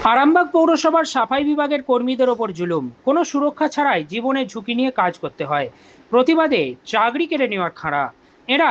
আরামবাগ পৌরসভার সাফাই বিভাগের কর্মীদের ওপর জুলুম, কোনো সুরক্ষা ছাড়াই জীবনের ঝুঁকি নিয়ে কাজ করতে হয়। প্রতিবাদে চাকরি কেড়ে নেওয়ার খাঁড়া। এরা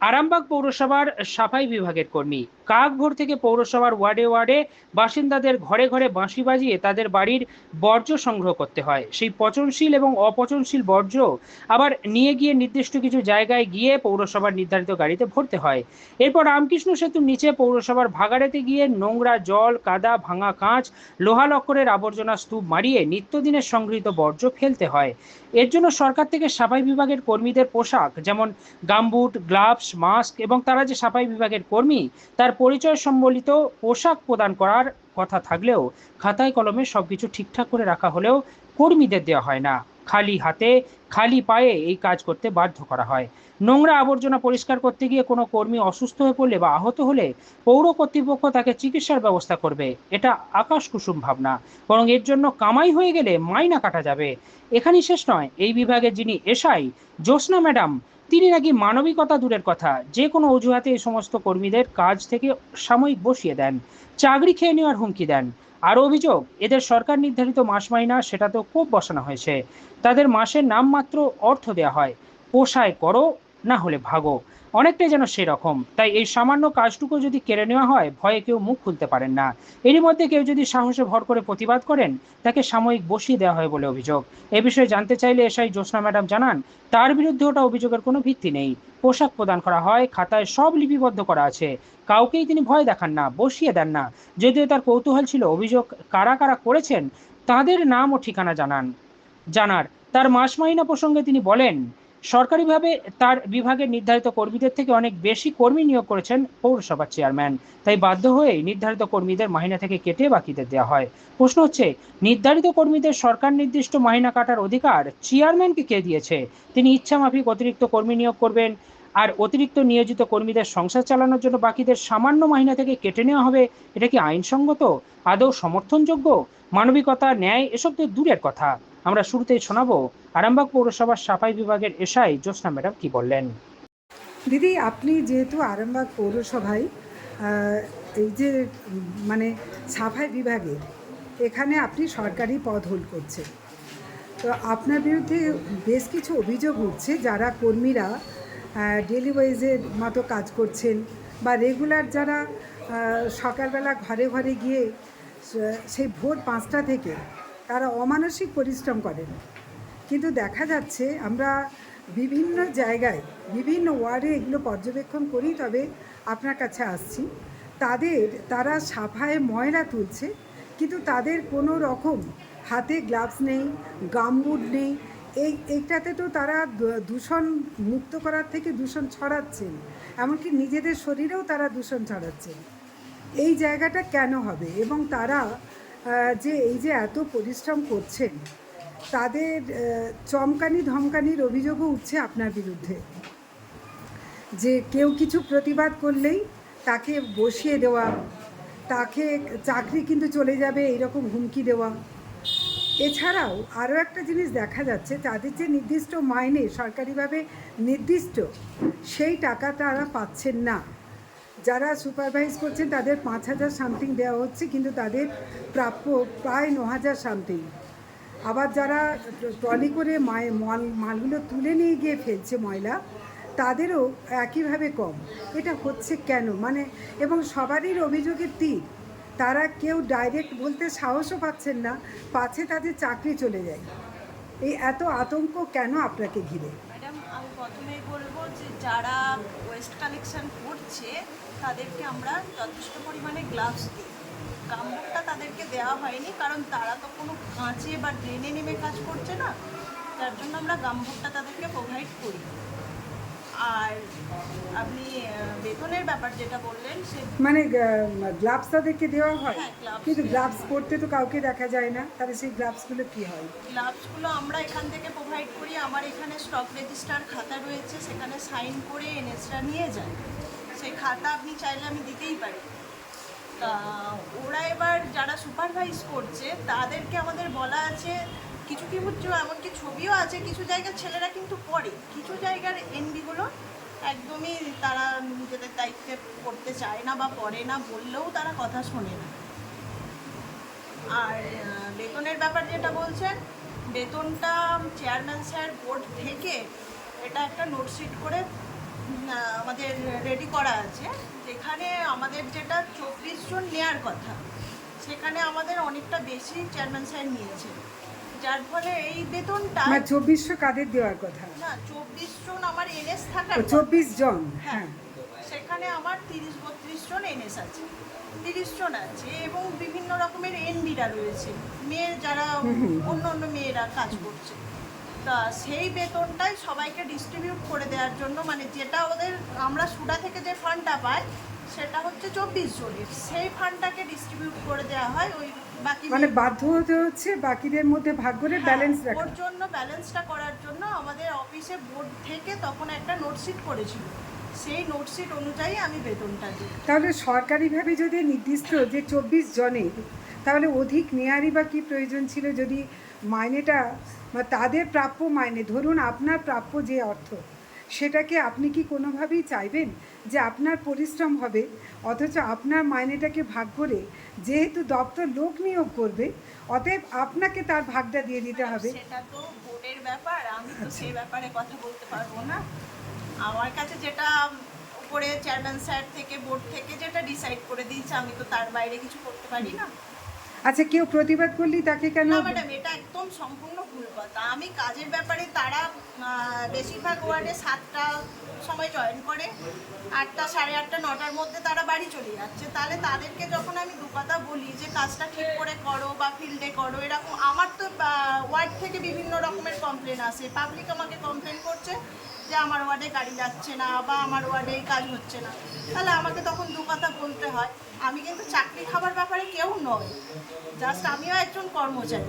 আরামবাগ পৌরসভার সাফাই বিভাগের কর্মী। কাকভোর থেকে পৌরসভার ওয়ার্ডে ওয়ার্ডে বাসিন্দাদের ঘরে ঘরে বাঁশি বাজিয়ে তাদের বাড়ির বর্জ্য সংগ্রহ করতে হয়। সেই পচনশীল এবং অপচনশীল বর্জ্য আবার নিয়ে গিয়ে নির্দিষ্ট কিছু জায়গায় গিয়ে পৌরসভার নির্ধারিত গাড়িতে ভরতে হয়। এরপর রামকৃষ্ণ সেতুর নিচে পৌরসভার ভাগাড়েতে গিয়ে নোংরা জল, কাদা, ভাঙা কাঁচ, লোহা লক্করের আবর্জনা স্তূপ মারিয়ে নিত্যদিনের সংগৃহীত বর্জ্য ফেলতে হয়। এর জন্য সরকার থেকে সাফাই বিভাগের কর্মীদের পোশাক যেমন গামবুট, গ্লাভস, মাস্ক এবং তারা যে সাফাই বিভাগের কর্মী তার পরিচয় সম্বলিত পোশাক প্রদান করার কথা থাকলেও খাতায় কলমে সবকিছু ঠিকঠাক করে রাখা হলেও কর্মীদের দেওয়া হয় না। খালি হাতে, খালি পায়ে এই কাজ করতে বাধ্য করা হয়। নোংরা আবর্জনা পরিষ্কার করতে গিয়ে কোনো কর্মী অসুস্থ হয়ে পড়লে বা আহত হলে পৌর কর্তৃপক্ষ তাকে চিকিৎসার ব্যবস্থা করবে, এটা আকাশ কুসুম ভাবনা। বরং এর জন্য কামাই হয়ে গেলে মাইনা কাটা যাবে। এখানেই শেষ নয়, এই বিভাগে যিনি এসআই জ্যোৎস্না ম্যাডাম, তিনি নাকি মানবিকতা দূরের কথা, যে কোনো অজুহাতে এই সমস্ত কর্মীদের কাজ থেকে সাময়িক বসিয়ে দেন, চাকরি খেয়ে নেওয়ার হুমকি দেন। আরও অভিযোগ, এদের সরকার নির্ধারিত মাস মাইনা সেটাতেও কোপ বসানো হয়েছে। তাদের মাসের নামমাত্র অর্থ দেওয়া হয়, পোষায় করো না হলে ভাগো, অনেকটাই যেন সেরকম। তাই এই সামান্য কাজটুকু যদি কেড়ে নেওয়া হয়, ভয়ে কেউ মুখ খুলতে পারেন না। এরই মধ্যে কেউ যদি সাহসে ভর করে প্রতিবাদ করেন, তাকে সাময়িক বসিয়ে দেওয়া হয় বলে অভিযোগ। এ বিষয়ে জানতে চাইলে এসআই জ্যোৎস্না ম্যাডাম জানান, তার বিরুদ্ধে ওটা অভিযোগের কোনো ভিত্তি নেই। পোশাক প্রদান করা হয়, খাতায় সব লিপিবদ্ধ করা আছে। কাউকেই তিনি ভয় দেখান না, বসিয়ে দেন না। যদিও তার কৌতূহল ছিল অভিযোগ কারা কারা করেছেন তাদের নাম ও ঠিকানা জানার। তার মাস মাইনা প্রসঙ্গে তিনি বলেন, সরকারিভাবে তার বিভাগের নির্ধারিত কর্মীদের থেকে অনেক বেশি কর্মী নিয়োগ করেছেন পৌরসভার চেয়ারম্যান। তাই বাধ্য হয়ে নির্ধারিত কর্মীদের মাহিনা থেকে কেটে বাকিদের দেওয়া হয়। প্রশ্ন হচ্ছে, নির্ধারিত কর্মীদের সরকার নির্দিষ্ট মাহিনা কাটার অধিকার চেয়ারম্যানকে কে দিয়েছে? তিনি ইচ্ছামাফিক অতিরিক্ত কর্মী নিয়োগ করবেন, আর অতিরিক্ত নিয়োজিত কর্মীদের সংসার চালানোর জন্য বাকিদের সামান্য মাহিনা থেকে কেটে নেওয়া হবে। এটা কি আইনসঙ্গত? আদৌ সমর্থনযোগ্য? মানবিকতা, ন্যায় এসব তো দূরের কথা। আমরা শুরুতেই শোনাবো আরামবাগ পৌরসভার সাফাই বিভাগের এসআই জ্যোৎস্না ম্যাডাম কি বললেন। দিদি, আপনি যেহেতু আরামবাগ পৌরসভায় এই যে মানে সাফাই বিভাগের এখানে আপনি সরকারি পদ হোল্ড করছেন, তো আপনার বিরুদ্ধে বেশ কিছু অভিযোগ উঠছে। যারা কর্মীরা ডেলি ওয়েজের মতো কাজ করছেন বা রেগুলার যারা সকালবেলা ঘরে ঘরে গিয়ে সেই ভোর 5টা থেকে তারা অমানসিক পরিশ্রম করেন, কিন্তু দেখা যাচ্ছে আমরা বিভিন্ন জায়গায় বিভিন্ন ওয়ার্ডে এগুলো পর্যবেক্ষণ করি, তবে আপনার কাছে আসছি। তারা সাফায়ে ময়লা তুলছে, কিন্তু তাদের কোনো রকম হাতে গ্লাভস নেই, গামবুট নেই। এইটাতে তো তারা দূষণ মুক্ত করার থেকে দূষণ ছড়াচ্ছেন, এমনকি নিজেদের শরীরেও তারা দূষণ ছড়াচ্ছেন। এই জায়গাটা কেন হবে? এবং তারা যে এই যে এত পরিশ্রম করছেন, তাদের চমকানি ধমকানির অভিযোগও উঠছে আপনার বিরুদ্ধে, যে কেউ কিছু প্রতিবাদ করলেই তাকে বসিয়ে দেওয়া, তাকে চাকরি কিন্তু চলে যাবে এইরকম হুমকি দেওয়া। এছাড়াও আরও একটা জিনিস দেখা যাচ্ছে, তাদের যে নির্দিষ্ট মাইনে সরকারিভাবে নির্দিষ্ট, সেই টাকা তারা পাচ্ছেন না। যারা সুপারভাইজ করছেন তাদের 5,000 সামথিং দেওয়া হচ্ছে, কিন্তু তাদের প্রাপ্য প্রায় 9,000 সামথিং। আবার যারা ট্রলি করে মালগুলো তুলে নিয়ে গিয়ে ফেলছে ময়লা, তাদেরও একইভাবে কম। এটা হচ্ছে কেন? এবং সবারই অভিযোগের তীর, তারা কেউ ডাইরেক্ট বলতে সাহসও পাচ্ছেন না, পাছে তাদের চাকরি চলে যায়। এই এত আতঙ্ক কেন আপনাকে ঘিরে? ম্যাডাম, আমি প্রথমেই বলবো যে যারা ওয়েস্ট কালেকশন করছে তাদেরকে আমরা যথেষ্ট পরিমাণে গ্লাভস দিই। গামবুটটা তাদেরকে দেওয়া হয়নি, কারণ তারা তো কোনো কাঁচে বা ড্রেনে নেমে কাজ করছে না, যার জন্য আমরা গামবুটটা তাদেরকে প্রোভাইড করি। আর আপনি বেতনের ব্যাপার যেটা বললেন, সে গ্লাভস তাদেরকে দেওয়া হয়, হ্যাঁ, গ্লাভস কিন্তু গ্লাভস পরতে তো কাউকে দেখা যায় না, তাহলে সেই গ্লাভসগুলো কী হয়? গ্লাভসগুলো আমরা এখান থেকে প্রোভাইড করি। আমার এখানে স্টক রেজিস্টার খাতা রয়েছে, সেখানে সাইন করে এনএসরা নিয়ে যায়। সেই খাতা আপনি চাইলে আমি দিতেই পারি। তা ওরা এবার যারা সুপারভাইজ করছে তাদেরকে আমাদের বলা আছে, কিছু কিছু এমনকি ছবিও আছে, কিছু জায়গার ছেলেরা কিন্তু পড়ে, কিছু জায়গার এনবিগুলো একদমই তারা নিজেদের দায়িত্বে করতে চায় না বা পড়ে না, বললেও তারা কথা শোনে না। আর বেতনের ব্যাপার যেটা বলছেন, বেতনটা চেয়ারম্যান স্যার বোর্ড থেকে এটা একটা নোটশিট করে আমাদের রেডি করা আছে, যেখানে আমাদের যেটা 24 জন নেওয়ার কথা সেখানে আমাদের অনেকটা বেশি চেয়ারম্যান স্যার নিয়েছে, যার ফলে এই বেতনটা মানে 2400 কাদের দেওয়ার কথা? না 24 জন আমার এনএস থাকার 24 জন, হ্যাঁ হ্যাঁ। সেখানে আমার 30-32 জন এনএস আছে, 30 জন আছে এবং বিভিন্ন রকমের এনডিরা রয়েছে, মেয়ে যারা অন্য অন্য মেয়েরা কাজ করছে। তা সেই বেতনটাই সবাইকে ডিস্ট্রিবিউট করে দেওয়ার জন্য, মানে যেটা ওদের আমরা সুডা থেকে যে ফান্ডটা পাই সেটা হচ্ছে 24 জনের, সেই ফান্ডটাকে ডিস্ট্রিবিউট করে দেওয়া হয় ওই বাকি মানে বাধ্য হতে হচ্ছে বাকিদের মধ্যে ভাগ করে ব্যালেন্স রাখা। ওর জন্য ব্যালেন্সটা করার জন্য আমাদের অফিসে বোর্ড থেকে তখন একটা নোটশিট করেছিল, সেই নোটশিট অনুযায়ী আমি বেতনটা দিই। তাহলে সরকারিভাবে যদি নির্দিষ্ট যে 24 জনের, তাহলে অধিক নেয়ারই বা কী প্রয়োজন ছিল? যদি মাইনেটা বা তাদের প্রাপ্য মাইনে, ধরুন আপনার প্রাপ্য যে অর্থ, সেটাকে আপনি কি কোনোভাবেই চাইবেন যে আপনার পরিশ্রম হবে অথচ আপনার মাইনেটাকে ভাগ করে, যেহেতু দপ্তর লোক নিয়োগ করবে অতএব আপনাকে তার ভাগটা দিয়ে দিতে হবে? সেটা তো বোর্ডের ব্যাপার, আমি তো সেই ব্যাপারে কথা বলতে পারবো না। আমার কাছে যেটা উপরে চেয়ারম্যান স্যার থেকে বোর্ড থেকে যেটা ডিসাইড করে দিয়েছে, আমি তো তার বাইরে কিছু করতে পারি না। আচ্ছা, কেউ প্রতিবাদ করলেই তাকে কেন? না ম্যাডাম, এটা একদম সম্পূর্ণ ভুল কথা। আমি কাজের ব্যাপারে, তারা বেশিরভাগ ওয়ার্ডে 7টার সময় জয়েন করে, 8টা, 8:30, 9টার মধ্যে তারা বাড়ি চলে যাচ্ছে। তাহলে তাদেরকে যখন আমি দু কথা বলি যে কাজটা ঠিক করে করো বা ফিল্ডে করো, এরকম আমার তো ওয়ার্ড থেকে বিভিন্ন রকমের কমপ্লেন আসে, পাবলিক আমাকে কমপ্লেন করছে যে আমার ওয়ার্ডে গাড়ি যাচ্ছে না বা আমার ওয়ার্ডে এই কাজ হচ্ছে না, তাহলে আমাকে তখন দু কথা বলতে হয়। আমি কিন্তু চাকরি খাবার ব্যাপারে কেউ নয়, জাস্ট আমিও একজন কর্মচারী।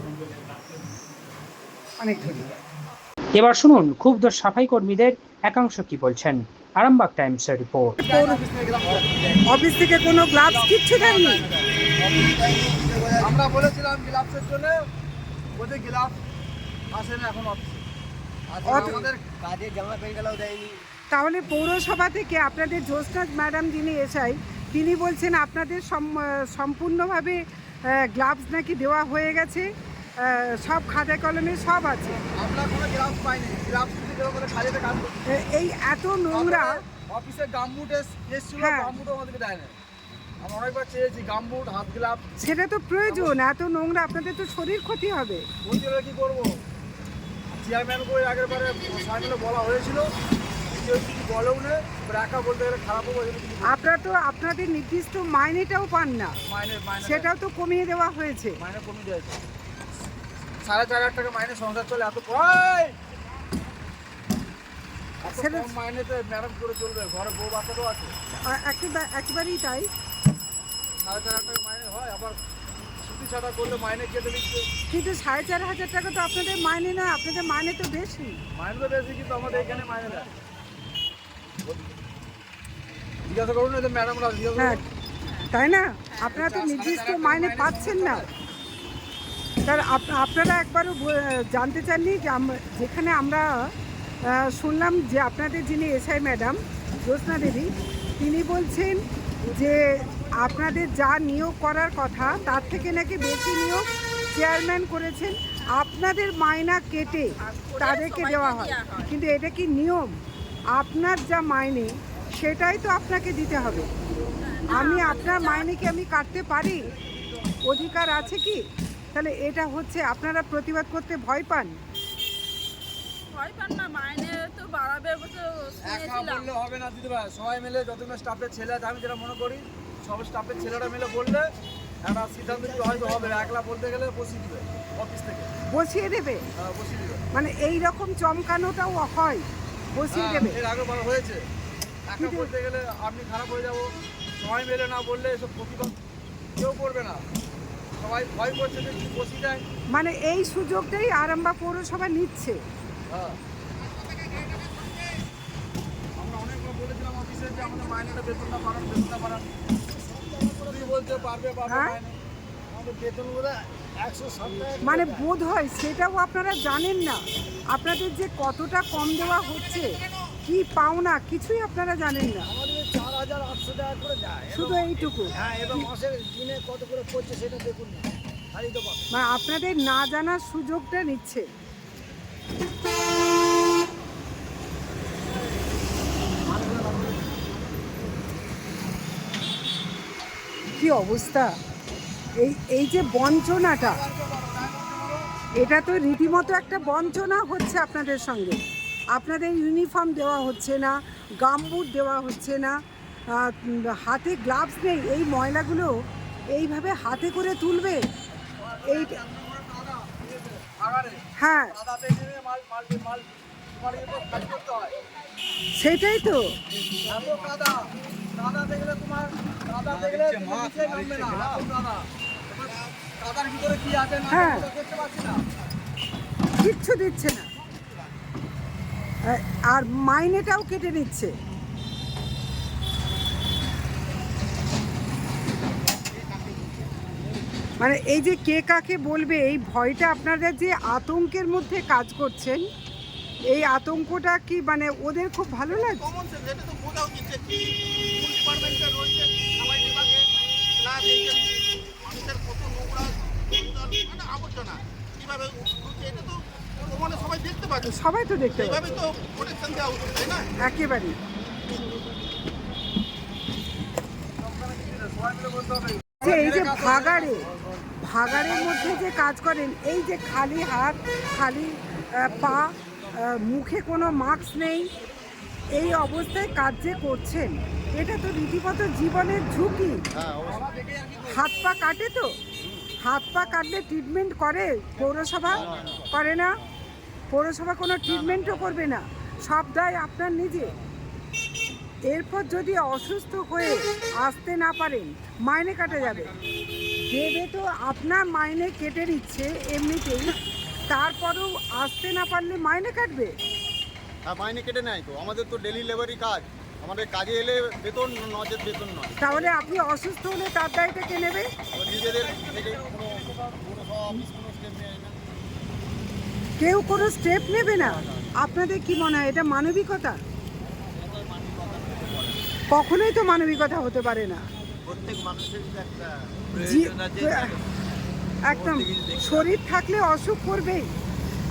অনেক ধন্যবাদ। এবার শুনুন ক্ষুব্ধ সাফাই কর্মীদের একাংশ কি বলছেন। আরামবাগ টাইমসের রিপোর্ট। অফিস থেকে কোনো গ্লাভস কিচ্ছু দেয়নি? আমরা বলেছিলাম গ্লাভসের জন্য, ওদের গ্লাভস আসে না এখন অফিসে। আমাদের কাজে জামা প্যান্টগুলোও দেয়নি। তাহলে পৌরসভা থেকে আপনাদের জ্যোৎস্না ম্যাডাম যিনি এসআই, তিনি বলছেন আপনাদের সম্পূর্ণভাবে গ্লাভস নাকি দেওয়া হয়ে গেছে, সব খাতা কলমে সব আছে। আমরা কোনো গ্লাভস পাইনি, গ্লাভস যদি দেবো বলে খালিতে কাজ করছি। এই এত নোংরা। অফিসে গামবুট এসেছিল, হ্যাঁ। গামবুটও আমাদেরকে দেয় না। আমরা অনেকবার চেয়েছি গামবুট, হাত গ্লাভস। সেটা তো প্রয়োজন, এত নোংরা, আপনাদের তো শরীর ক্ষতি হবে। বলতে হলে কী করবো? চেয়ারম্যান করে আগের বারে সাইকেলে বলা হয়েছিল, কেউ কিছু বলেও না, একা বলতে গেলে খারাপ হবো। আপনারা তো আপনাদের নির্দিষ্ট মাইনেটাও পান না, মাইনে সেটাও তো কমিয়ে দেওয়া হয়েছে। মাইনে কমিয়ে দিয়েছে, 4,500 টাকা মাইনে সংসার চলে। এত কম মাইনেতে ম্যাডাম করে চলবে? ঘরে বউ বাচ্চাটাও আছে। একেবারেই তাই। 4,500 টাকা মাইনে হয়, আবার ছুটি ছাটা করলে মাইনে কেটে দিচ্ছে। কিন্তু 4,500 টাকা তো আপনাদের মাইনে না, আপনাদের মাইনে তো বেশি। মাইনে তো বেশি, কিন্তু আমাদের এখানে মাইনে দেয়। জিজ্ঞাসা করুন না যে ম্যাডামরা জিজ্ঞাসা হ্যাঁ, করুন। তাই না? আপনারা তো নির্দিষ্ট মাইনে পাচ্ছেন না। তার আপনারা একবারও জানতে চাননি যে যেখানে আমরা শুনলাম যে আপনাদের যিনি এসআই ম্যাডাম জ্যোৎস্না দেবী, তিনি বলছেন যে আপনাদের যা নিয়োগ করার কথা তার থেকে নাকি বেশি নিয়োগ চেয়ারম্যান করেছেন, আপনাদের মাইনা কেটে তাদেরকে দেওয়া হয়। কিন্তু এটা কি নিয়ম? আপনার যা মাইনে সেটাই তো আপনাকে দিতে হবে। আমি আপনার মাইনে কি আমি কাটতে পারি? অধিকার আছে কি? তাহলে এটা হচ্ছে, আপনারা প্রতিবাদ করতে ভয় পান? ভয় পান না, মাইনে তো বাড়াবে বলে একা শুনেছিলাম। বললে হবে না দিদি ভাই, সবাই মিলে যতগুলো স্টাফের ছেলে আছে, আমি যেটা মনে করি সব স্টাফের ছেলেরা মিলে বললে একটা সিদ্ধান্ত কি হয়তো হবে। একলা বলতে গেলে বসিয়ে দিবে অফিস থেকে, বসিয়ে দেবে? বসিয়ে দিবে। মানে এই রকম চমকানোটাও হয়, বসিয়ে দেবে? এর আগে বলা হয়েছে, একা কিন্তু- বলতে গেলে আপনি খারাপ হয়ে যাবো। সবাই মিলে না বললে এসব প্রতিবাদ কেউ করবে না, সবাই ভয় করছে যে কি বসিয়ে দেয়। মানে এই সুযোগটাই আরামবাগ পৌরসভা নিচ্ছে। হ্যাঁ, আমরা অনেকবার বলেছিলাম অফিসে যে আমাদের মাইনেটা বেতনটা বাড়ান, বেতনটা বাড়ান। তুই বলতে পারবে হ্যাঁ? মাইনে আমাদের বেতন বোধ হয় 107 টাকা। মানে বোধ হয় সেটাও আপনারা জানেন না, আপনাদের যে কতটা কম দেওয়া হচ্ছে, কি পাওনা, কিছুই আপনারা জানেন না, আমাদের 4,800 টাকা করে দেয়। শুধু এইটুকু। হ্যাঁ, এবার মাসের দিনে কত করে পড়ছে সেটা দেখুন না। তাই তো পাবে। মানে আপনাদের না জানার সুযোগটা নিচ্ছে। কি অবস্থা, এই যে বঞ্চনাটা, এটা তো রীতিমতো একটা বঞ্চনা হচ্ছে আপনাদের সঙ্গে। আপনাদের ইউনিফর্ম দেওয়া হচ্ছে না, গামবুট দেওয়া হচ্ছে না, হাতে গ্লাভস নেই। এই ময়লাগুলো এইভাবে হাতে করে তুলবে, এই হ্যাঁ কাদাতে নেমে মাল তোমার ইয়ে তো কাজ করতে হয়। সেটাই তো। এত কাদা দেখলে তোমার নিচে নামবে না, এত কাদা। এবার কাদার ভিতরে কি আছে না হ্যাঁ। আছে দেখতে পাচ্ছি না। কিচ্ছু দিচ্ছে না, আর মাইনেটাও কেটে নিচ্ছে। মানে এই যে কে কাকে বলবে, এই ভয়টা আপনাদের যে আতঙ্কের মধ্যে কাজ করছেন, এই আতঙ্কটা কি মানে ওদের খুব ভালো লাগছে? কমন সেন্স, এটা তো বোঝা উচিত যে কি কোন ডিপার্টমেন্টে রয়েছে সবাই বিভাগে, প্লাস এই যে মানুষের কত নোংরা মানে আবর্জনা কীভাবে উঠছে, এটা তো মানে সবাই দেখতে পাচ্ছে, সবাই তো দেখতে পাবে, সেইভাবে তো প্রোটেকশন দেওয়া উচিত, তাই না? একেবারেই। যে এই যে ভাগাড়ের মধ্যে যে কাজ করেন, এই যে খালি হাত, খালি পা, মুখে কোনো মাস্ক নেই, এই অবস্থায় কাজ যে করছেন, এটা তো রীতিমতো জীবনের ঝুঁকি। হাত পা কাটে তো, হাত পা কাটলে ট্রিটমেন্ট করে পৌরসভা? করে না, পৌরসভা কোনো ট্রিটমেন্টও করবে না, সব দায় আপনার নিজে। এরপর যদি অসুস্থ হয়ে আসতে না পারেন, মাইনে কাটা যাবে। দেবে তো আপনার মাইনে কেটে নিচ্ছে এমনিতেই, তারপরেও আসতে না পারলে মাইনে কাটবে। হ্যাঁ, মাইনে কেটে নেয় তো, আমাদের তো ডেলি লেবারই কাজ, আমাদের কাজে এলে বেতন নজের বেতন নয়। তাহলে আপনি অসুস্থ হলে তার দায়টা কে নেবে? তো নিজেদের থেকে কোনো পৌরসভা অফিস কোনো স্টেপ নেয় না। কেউ কোনো স্টেপ নেবে না। আপনাদের কি মনে হয় এটা মানবিকতা? কখনোই তো মানবিকতা হতে পারে না। প্রত্যেক মানুষের একটা একদম, শরীর থাকলে অসুখ করবেই।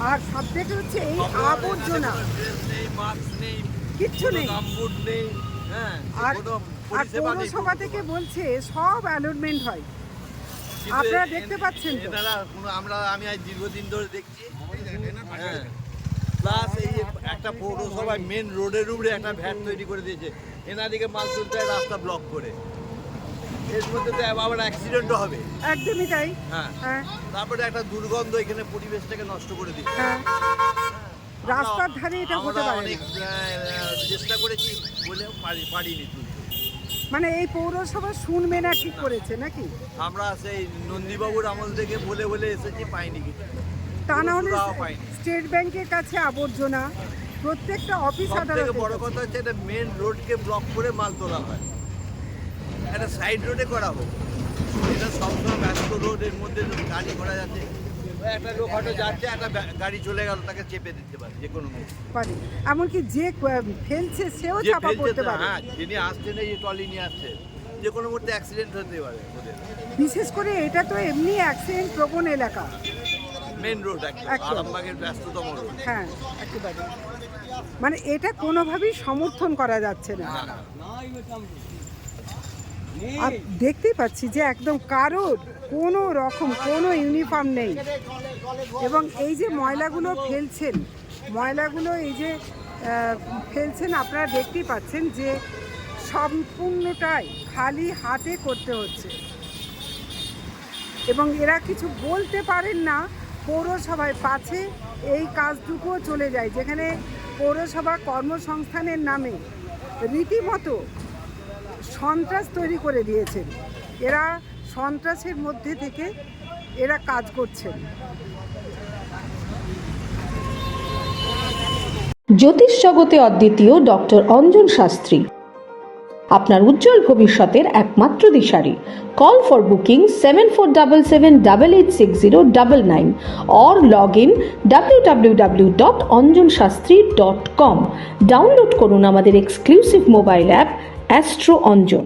আর সব থেকে হচ্ছে এই আবর্জনা, কিচ্ছু নেই। আর পৌরসভা থেকে বলছে সব অ্যালটমেন্ট হয়, আপনারা দেখতে পাচ্ছেন তো। আমি আজ দীর্ঘদিন ধরে দেখছি, প্লাস এই যে একটা পৌরসভায় মেন রোডের উপরে একটা ভ্যাট তৈরি করে দিয়েছে, এনাদিকে মাল তুলতে হয় রাস্তা ব্লক করে, এর মধ্যে তো আবার অ্যাক্সিডেন্টও হবে। একদমই তাই। হ্যাঁ, হ্যাঁ তারপরে একটা দুর্গন্ধ এখানে পরিবেশটাকে নষ্ট করে দিচ্ছে। হ্যাঁ, রাস্তার ধারে এটা হতে আমরা পারে অনেক না। চেষ্টা করেছি বলেও পারিনি তুলতে। মানে এই পৌরসভা শুনবে না ঠিক করেছে নাকি? আমরা সেই নন্দীবাবুর আমল থেকে বলে এসেছি, পাইনি কিছু। তা না হলে সুরাহাও পাইনি। স্টেট ব্যাংকের কাছে আবর্জনা, প্রত্যেকটা অফিস সব থেকে আদালতে। বড় কথা হচ্ছে এটা মেন রোডকে ব্লক করে মাল তোলা হয়, একটা সাইড রোডে করা হোক। এটা সবসময় ব্যস্ত রোডের মধ্যে গাড়ি ঘোড়া যাচ্ছে, একটা লোক হয়তো যাচ্ছে, একটা গাড়ি চলে গেল, তাকে চেপে দিতে পারে যে কোনো মুহূর্তে। পারে, এমনকি যে ফেলছে সেও যে চাপা ফেলছে পড়তে তো, পারে। হ্যাঁ, যিনি আসছেন এই ট্রলি নিয়ে আসছে, যে কোনো মুহূর্তে অ্যাক্সিডেন্ট হতে পারে ওদের। বিশেষ করে এটা তো এমনি অ্যাক্সিডেন্ট প্রবণ এলাকা। মেন রোড একদম। আরামবাগের ব্যস্ততম রোড। হ্যাঁ, একেবারে। মানে এটা কোনোভাবেই সমর্থন করা যাচ্ছে না। আর দেখতেই পাচ্ছি যে একদম কারোর কোনো রকম কোনো ইউনিফর্ম নেই, এবং এই যে ময়লাগুলো ফেলছেন, ময়লাগুলো এই যে ফেলছেন, আপনারা দেখতেই পাচ্ছেন যে সম্পূর্ণটাই খালি হাতে করতে হচ্ছে, এবং এরা কিছু বলতে পারেন না। পৌরসভায় পাছে এই কাজটুকুও চলে যায়, যেখানে পৌরসভা কর্মসংস্থানের নামে রীতিমতো সন্ত্রাস তৈরি করে দিয়েছেন। এরা সন্ত্রাসের মধ্যে থেকে এরা কাজ করছেন। জ্যোতিষ জগতে অদ্বিতীয় ডক্টর অঞ্জন শাস্ত্রী, আপনার উজ্জ্বল ভবিষ্যতের একমাত্র দিশারি। Call for booking 7477886099 or log in www.anjanshastri.com। Download করুন আমাদের exclusive mobile app astro Anjan.